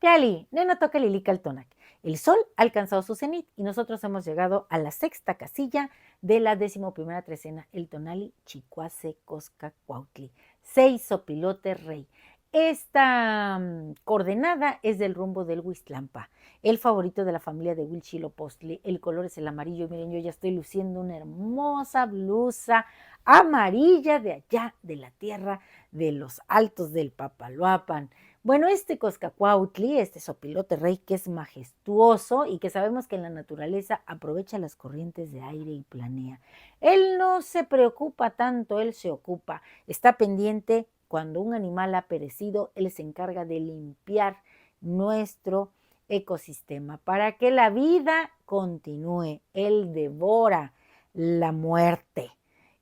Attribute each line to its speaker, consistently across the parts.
Speaker 1: Piali, nena toca Lilica Altonac. El sol ha alcanzado su cenit y nosotros hemos llegado a la sexta casilla de la 11ª trecena, el tonali Chicuase Cosca Cuautli. 6 sopilote rey. Esta coordenada es del rumbo del Huistlampa, el favorito de la familia de Huichilopostli. El color es el amarillo. Miren, yo ya estoy luciendo una hermosa blusa amarilla de allá, de la tierra de los altos del Papaloapan. Bueno, este Coscacuautli, este sopilote rey que es majestuoso y que sabemos que en la naturaleza aprovecha las corrientes de aire y planea. Él no se preocupa tanto, él se ocupa, está pendiente cuando un animal ha perecido, él se encarga de limpiar nuestro ecosistema para que la vida continúe. Él devora la muerte.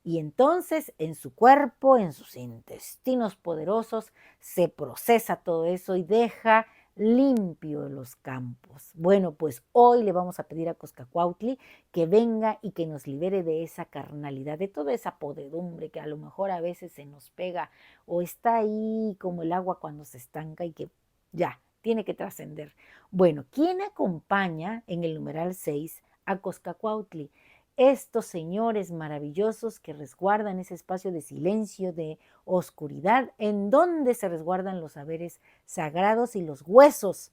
Speaker 1: Y entonces en su cuerpo, en sus intestinos poderosos, se procesa todo eso y deja limpio los campos. Bueno, pues hoy le vamos a pedir a Coscacuautli que venga y que nos libere de esa carnalidad, de toda esa podredumbre que a lo mejor a veces se nos pega o está ahí como el agua cuando se estanca y que ya tiene que trascender. Bueno, ¿quién acompaña en el numeral 6 a Coscacuautli? Estos señores maravillosos que resguardan ese espacio de silencio, de oscuridad, en donde se resguardan los saberes sagrados y los huesos,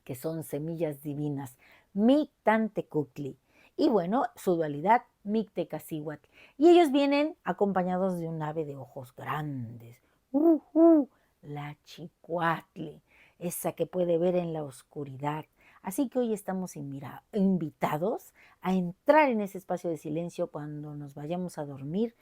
Speaker 1: que son semillas divinas, Mictantecutli. Y bueno, su dualidad, Mictecacihuatl. Y ellos vienen acompañados de un ave de ojos grandes, la chicuatli, esa que puede ver en la oscuridad. Así que hoy estamos invitados a entrar en ese espacio de silencio cuando nos vayamos a dormir,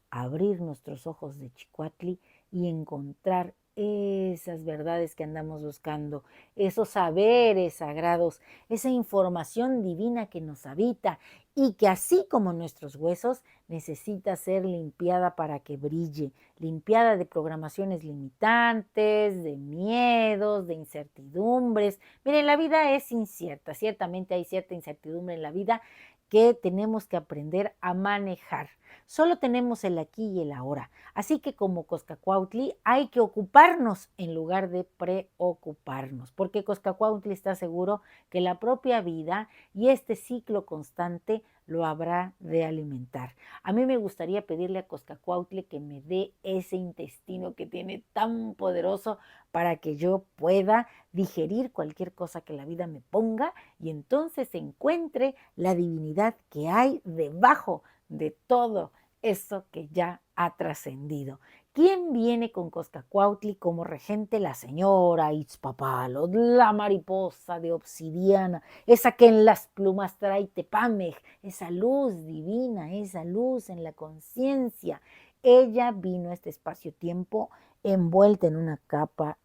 Speaker 1: a abrir nuestros ojos de chicuatli y encontrar esas verdades que andamos buscando, esos saberes sagrados, esa información divina que nos habita y que así como nuestros huesos necesita ser limpiada para que brille, limpiada de programaciones limitantes, de miedos, de incertidumbres. Miren, la vida es incierta, ciertamente hay cierta incertidumbre en la vida que tenemos que aprender a manejar. Solo tenemos el aquí y el ahora. Así que como Coscacuautli hay que ocuparnos en lugar de preocuparnos, porque Coscacuautli está seguro que la propia vida y este ciclo constante lo habrá de alimentar. A mí me gustaría pedirle a Coscacuautli que me dé ese intestino que tiene tan poderoso para que yo pueda digerir cualquier cosa que la vida me ponga y entonces encuentre la divinidad que hay debajo de todo eso que ya ha trascendido. ¿Quién viene con Coscacuautli como regente? La señora Itzpapalo, la mariposa de obsidiana, esa que en las plumas trae Tepamej, esa luz divina, esa luz en la conciencia. Ella vino a este espacio-tiempo envuelta en una capa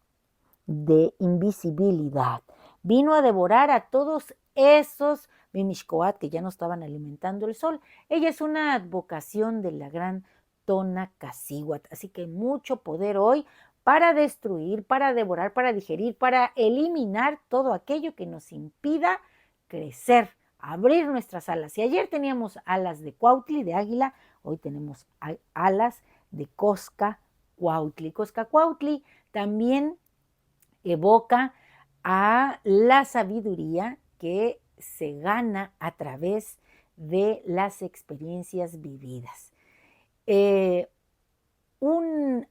Speaker 1: de invisibilidad. Vino a devorar a todos esos Mimishkoat que ya no estaban alimentando el sol. Ella es una advocación de la gran Tonacacihuatl, así que mucho poder hoy para destruir, para devorar, para digerir, para eliminar todo aquello que nos impida crecer, abrir nuestras alas. Si ayer teníamos alas de Cuautli, de águila, hoy tenemos alas de Cosca Cuautli. Cosca Cuautli también evoca a la sabiduría que se gana a través de las experiencias vividas.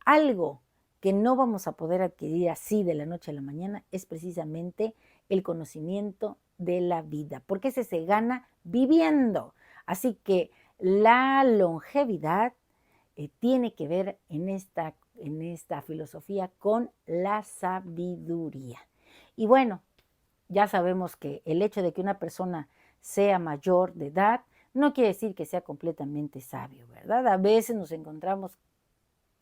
Speaker 1: Algo que no vamos a poder adquirir así de la noche a la mañana es precisamente el conocimiento de la vida, porque ese se gana viviendo. Así que la longevidad tiene que ver en esta filosofía con la sabiduría. Y bueno, ya sabemos que el hecho de que una persona sea mayor de edad no quiere decir que sea completamente sabio, ¿verdad? A veces nos encontramos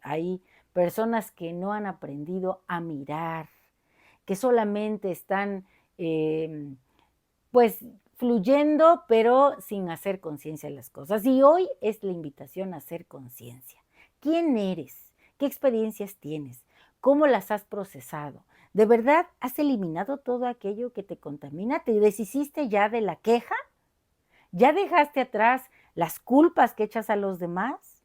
Speaker 1: ahí personas que no han aprendido a mirar, que solamente están pues fluyendo, pero sin hacer conciencia de las cosas. Y hoy es la invitación a hacer conciencia. ¿Quién eres? ¿Qué experiencias tienes? ¿Cómo las has procesado? ¿De verdad has eliminado todo aquello que te contamina? ¿Te deshiciste ya de la queja? ¿Ya dejaste atrás las culpas que echas a los demás?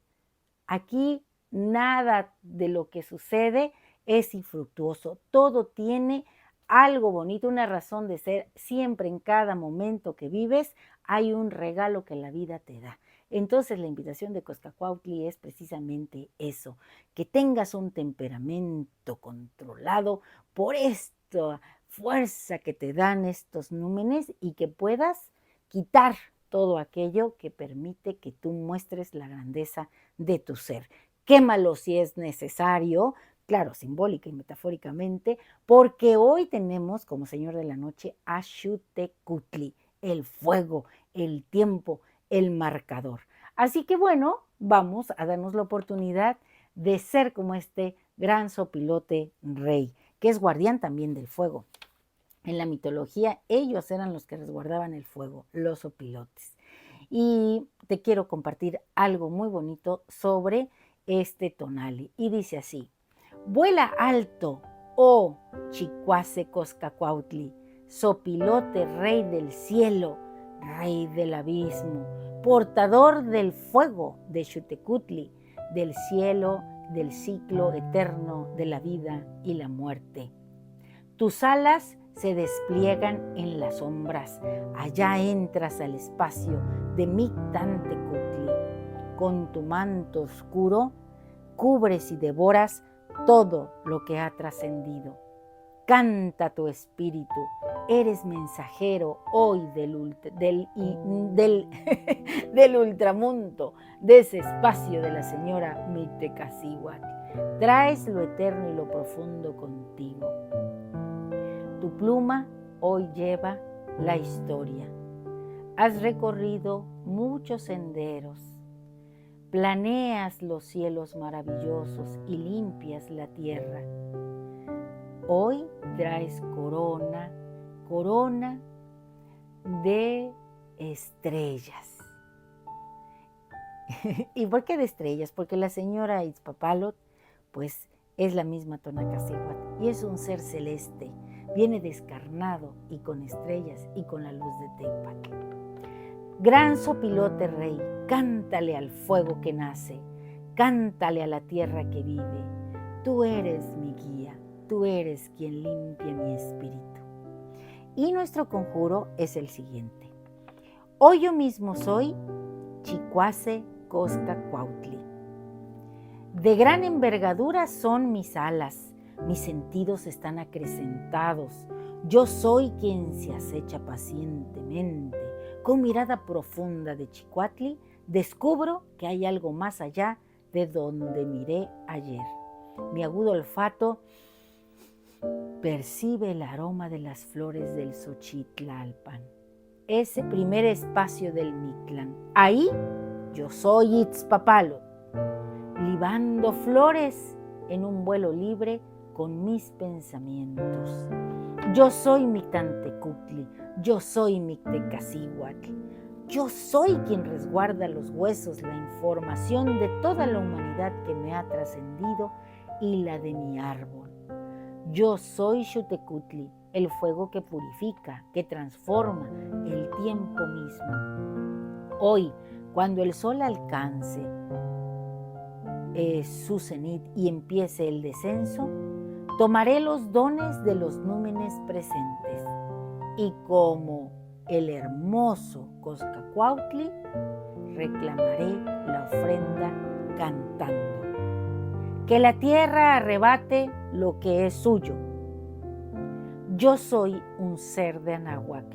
Speaker 1: Aquí nada de lo que sucede es infructuoso. Todo tiene algo bonito, una razón de ser. Siempre en cada momento que vives hay un regalo que la vida te da. Entonces la invitación de Coscacuautli es precisamente eso, que tengas un temperamento controlado por esta fuerza que te dan estos númenes y que puedas quitar todo aquello que permite que tú muestres la grandeza de tu ser. Quémalo si es necesario, claro, simbólica y metafóricamente, porque hoy tenemos como señor de la noche a Xutecutli, el fuego, el tiempo, el marcador. Así que bueno, vamos a darnos la oportunidad de ser como este gran sopilote rey, que es guardián también del fuego. En la mitología, ellos eran los que resguardaban el fuego, los sopilotes. Y te quiero compartir algo muy bonito sobre este tonali. Y dice así: vuela alto, oh Chicuase Coscacuautli, sopilote rey del cielo, rey del abismo, portador del fuego de Xutecutli, del cielo, del ciclo eterno de la vida y la muerte. Tus alas se despliegan en las sombras, allá entras al espacio de Mictantecutli. Con tu manto oscuro cubres y devoras todo lo que ha trascendido. Canta tu espíritu, eres mensajero hoy del ultramundo, de ese espacio de la señora Mictecacihuatl. Traes lo eterno y lo profundo contigo. Tu pluma hoy lleva la historia. Has recorrido muchos senderos. Planeas los cielos maravillosos y limpias la tierra. Hoy traes corona de estrellas. ¿Y por qué de estrellas? Porque la señora Itzpapalot, pues, es la misma Tonacacihuatl y es un ser celeste. Viene descarnado y con estrellas y con la luz de Tepatl. Gran sopilote rey, cántale al fuego que nace, cántale a la tierra que vive. Tú eres mi guía, tú eres quien limpia mi espíritu. Y nuestro conjuro es el siguiente: hoy yo mismo soy Chicuase Coscacuautli. De gran envergadura son mis alas, mis sentidos están acrecentados. Yo soy quien se acecha pacientemente. Con mirada profunda de Chicuatli, descubro que hay algo más allá de donde miré ayer. Mi agudo olfato percibe el aroma de las flores del Xochitlalpan, ese primer espacio del Mictlán. Ahí yo soy Itzpapalot, libando flores en un vuelo libre con mis pensamientos. Yo soy Mictantecutli, yo soy Mictecacihuatl, yo soy quien resguarda los huesos, la información de toda la humanidad que me ha trascendido y la de mi árbol. Yo soy Xutecutli, el fuego que purifica, que transforma el tiempo mismo. Hoy, cuando el sol alcance su cenit y empiece el descenso, tomaré los dones de los númenes presentes y como el hermoso Coscacuautli reclamaré la ofrenda cantando. Que la tierra arrebate lo que es suyo. Yo soy un ser de Anáhuac.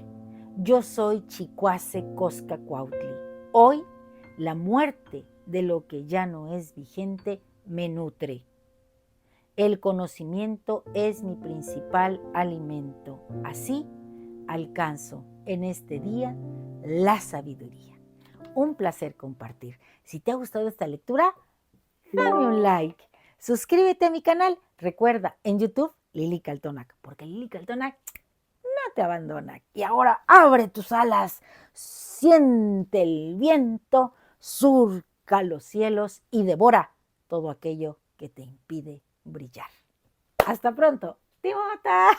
Speaker 1: Yo soy Chicuase Coscacuautli. Hoy la muerte de lo que ya no es vigente me nutre. El conocimiento es mi principal alimento. Así alcanzo en este día la sabiduría. Un placer compartir. Si te ha gustado esta lectura, dame un like. Suscríbete a mi canal. Recuerda, en YouTube, Lili Caltonac, porque Lili Caltonac no te abandona. Y ahora abre tus alas, siente el viento, surca los cielos y devora todo aquello que te impide brillar. Hasta pronto. ¡Timota!